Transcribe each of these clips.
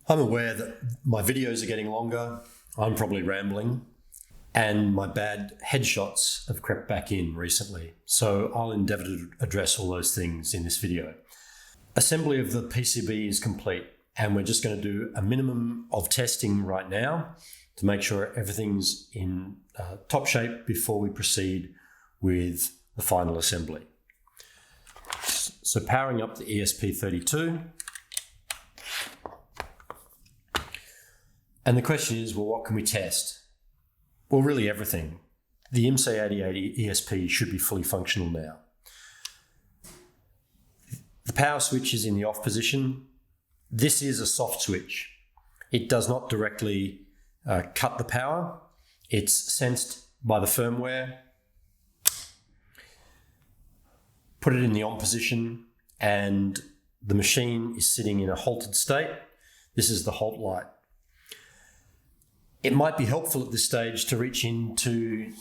I'm aware that my videos are getting longer, I'm probably rambling, and my bad headshots have crept back in recently. So I'll endeavour to address all those things in this video. Assembly of the PCB is complete, and we're just going to do a minimum of testing right now to make sure everything's in top shape before we proceed with the final assembly. So powering up the ESP32. And the question is, well, what can we test? Well, really everything. The IMSI8080 ESP should be fully functional now. The power switch is in the off position. This is a soft switch. It does not directly cut the power. It's sensed by the firmware. Put it in the on position, and the machine is sitting in a halted state. This is the halt light. It might be helpful at this stage to reach into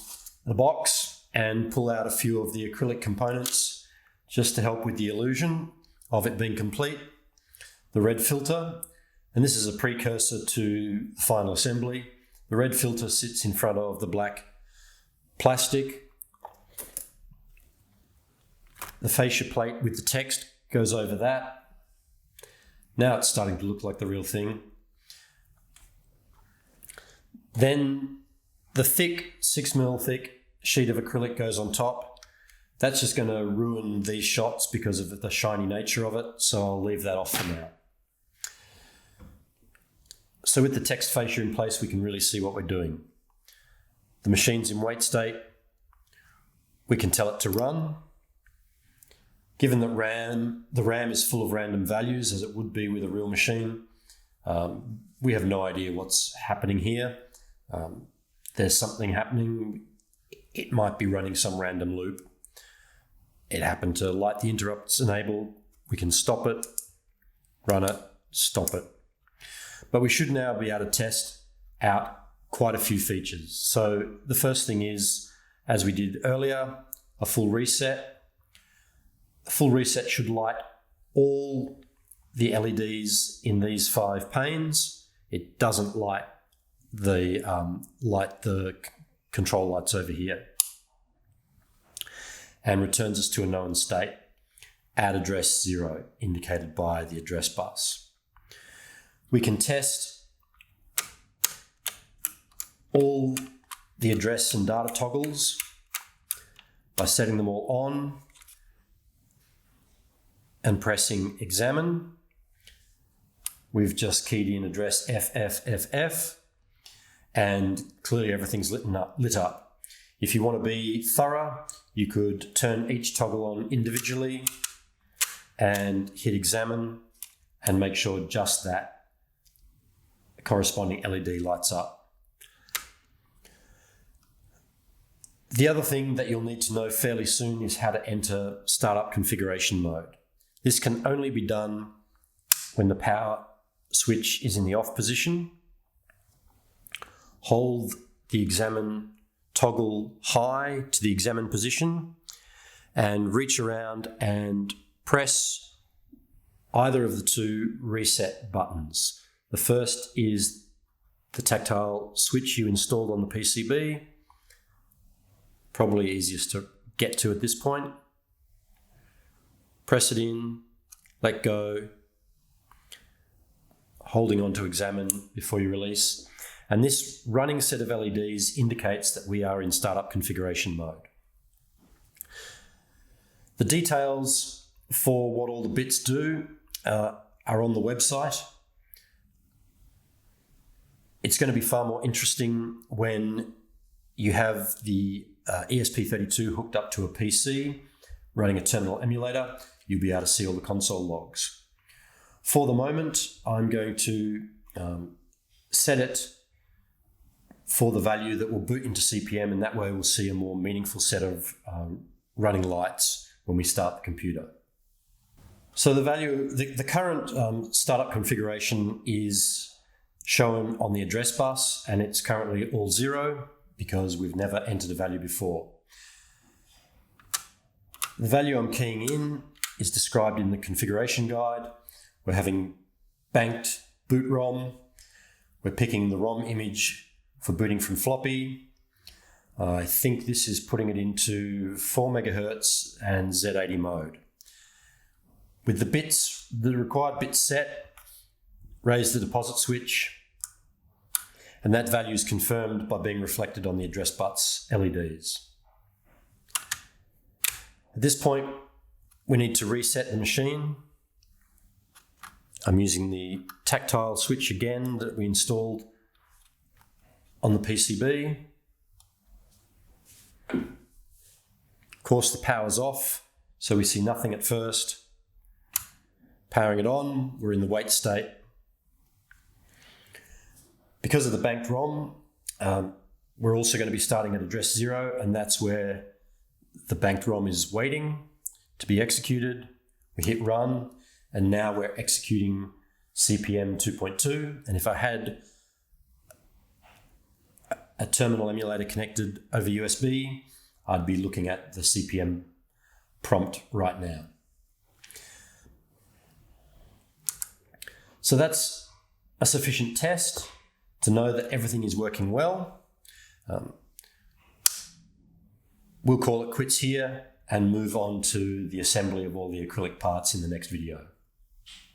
the box and pull out a few of the acrylic components just to help with the illusion of it being complete. The red filter, and this is a precursor to the final assembly. The red filter sits in front of the black plastic. The fascia plate with the text goes over that. Now it's starting to look like the real thing. Then the thick, 6mm thick sheet of acrylic goes on top. That's just going to ruin these shots because of the shiny nature of it, so I'll leave that off for now. So with the text fascia in place, we can really see what we're doing. The machine's in wait state. We can tell it to run. Given that the RAM is full of random values, as it would be with a real machine, we have no idea what's happening here. There's something happening. It might be running some random loop. It happened to light the interrupts enable. We can stop it, run it, stop it. But we should now be able to test out quite a few features. So the first thing is, as we did earlier, a full reset. A full reset should light all the LEDs in these 5 panes. It doesn't light the control lights over here, and returns us to a known state at address 0, indicated by the address bus. We can test all the address and data toggles by setting them all on and pressing examine. We've just keyed in address FFFF, and clearly everything's lit up. If you want to be thorough, you could turn each toggle on individually and hit examine and make sure just that corresponding LED lights up. The other thing that you'll need to know fairly soon is how to enter startup configuration mode. This can only be done when the power switch is in the off position. Hold the examine toggle high to the examine position and reach around and press either of the 2 reset buttons. The first is the tactile switch you installed on the PCB, probably easiest to get to at this point. Press it in, let go, holding on to examine before you release. And this running set of LEDs indicates that we are in startup configuration mode. The details for what all the bits do are on the website. It's going to be far more interesting when you have the ESP32 hooked up to a PC running a terminal emulator. You'll be able to see all the console logs. For the moment, I'm going to set it for the value that will boot into CPM, and that way we'll see a more meaningful set of running lights when we start the computer. So the current startup configuration is shown on the address bus, and it's currently all 0 because we've never entered a value before. The value I'm keying in is described in the configuration guide. We're having banked boot ROM. We're picking the ROM image for booting from floppy. I think this is putting it into 4 megahertz and Z80 mode. With the required bits set, raise the deposit switch, and that value is confirmed by being reflected on the address bus LEDs. At this point, we need to reset the machine. I'm using the tactile switch again that we installed on the PCB. Of course, the power's off, so we see nothing at first. Powering it on, we're in the wait state. Because of the banked ROM, we're also going to be starting at address 0, and that's where the banked ROM is waiting to be executed. We hit run, and now we're executing CPM 2.2. And if I had a terminal emulator connected over USB, I'd be looking at the CPM prompt right now. So that's a sufficient test to know that everything is working well. We'll call it quits here and move on to the assembly of all the acrylic parts in the next video.